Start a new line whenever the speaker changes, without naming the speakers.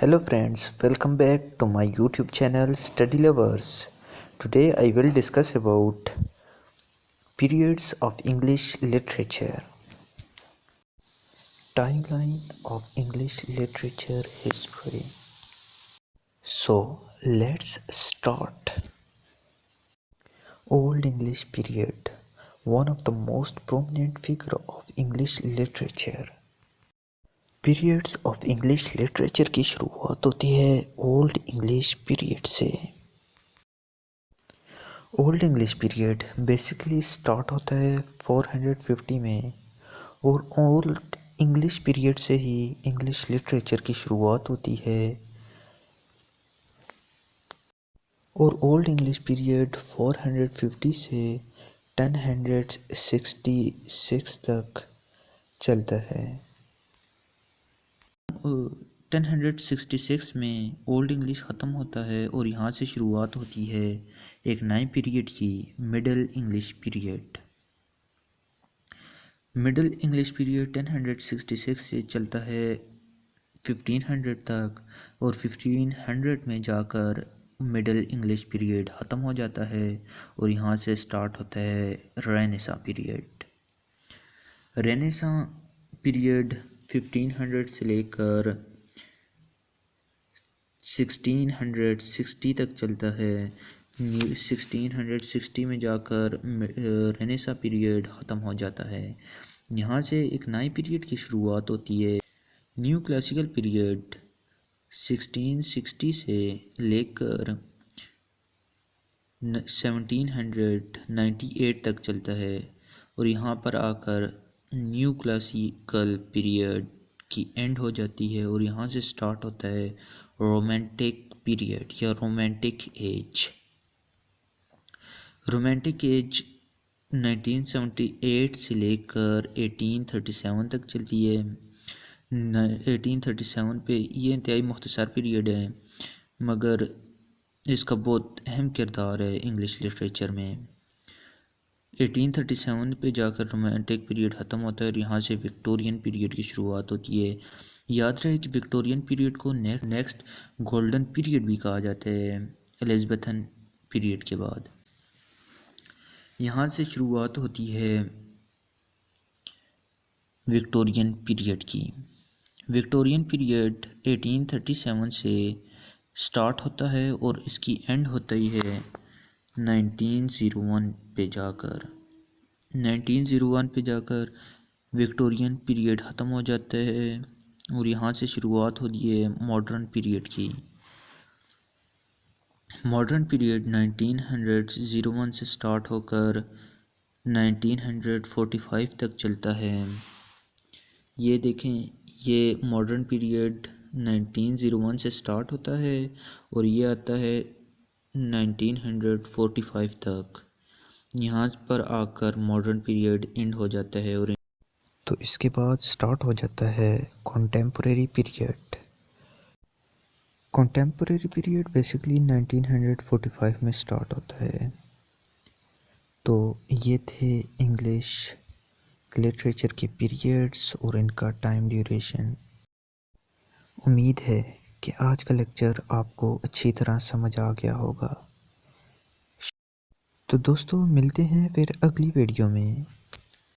Hello friends, welcome back to my YouTube channel Study Lovers. Today I will discuss about periods of English literature. Timeline of English literature history. So let's start. Old English period, one of the most prominent figure of English literature. Periods of English literature की शुरुआत होती है old English period से। Old English period basically start होता है 450 में और old English period से ही इंग्लिश लिटरेचर की शुरुआत होती है और ओल्ड इंग्लिश पीरियड 450 से 1066 तक चलता है। 1066 में ओल्ड इंग्लिश ख़त्म होता है और यहाँ से शुरुआत होती है एक नए पीरियड की, middle English period. Middle English period 1066 से चलता है 1500 तक और 1500 में जाकर मिडल इंग्लिश पीरियड ख़त्म हो जाता है और यहाँ से स्टार्ट होता है रेनेसां पीरियड। रेनेसां पीरियड 1500 से लेकर 1660 तक चलता है। 1660 में जाकर रेनेसां पीरियड ख़त्म हो जाता है। यहाँ से एक नए पीरियड की शुरुआत होती है, न्यू क्लासिकल पीरियड 1660 से लेकर 1798 तक चलता है और यहाँ पर आकर न्यू क्लासिकल पीरियड की एंड हो जाती है और यहाँ से स्टार्ट होता है रोमांटिक पीरियड या रोमांटिक एज। रोमांटिक एज 1978 से लेकर 1837 तक चलती है। 1837 पे ये इंतहाई मुख्तसर पीरियड है मगर इसका बहुत अहम किरदार है इंग्लिश लिटरेचर में। 1837 पे जाकर रोमांटिक पीरियड ख़त्म होता है और यहाँ से विक्टोरियन पीरियड की शुरुआत होती है। याद रहे कि विक्टोरियन पीरियड को नेक्स्ट गोल्डन पीरियड भी कहा जाता है एलिज़ाबेथन पीरियड के बाद। यहाँ से शुरुआत होती है विक्टोरियन पीरियड की। विक्टोरियन पीरियड 1837 से स्टार्ट होता है और इसकी एंड होती है 1901 पे जाकर। 1901 पे जाकर विक्टोरियन पीरियड ख़त्म हो जाता है और यहाँ से शुरुआत होती है मॉडर्न पीरियड की। मॉडर्न पीरियड 1901 से स्टार्ट होकर 1945 तक चलता है। ये देखें, ये मॉडर्न पीरियड 1901 से स्टार्ट होता है और ये आता है 1945 तक। यहाँ पर आकर मॉडर्न पीरियड एंड हो जाता है और तो इसके बाद स्टार्ट हो जाता है कॉन्टेम्पोरेरी पीरियड। कॉन्टेम्पोरेरी पीरियड बेसिकली 1945 में स्टार्ट होता है। तो ये थे इंग्लिश लिटरेचर के पीरियड्स और इनका टाइम ड्यूरेशन। उम्मीद है कि आज का लेक्चर आपको अच्छी तरह समझ आ गया होगा। तो दोस्तों मिलते हैं फिर अगली वीडियो में।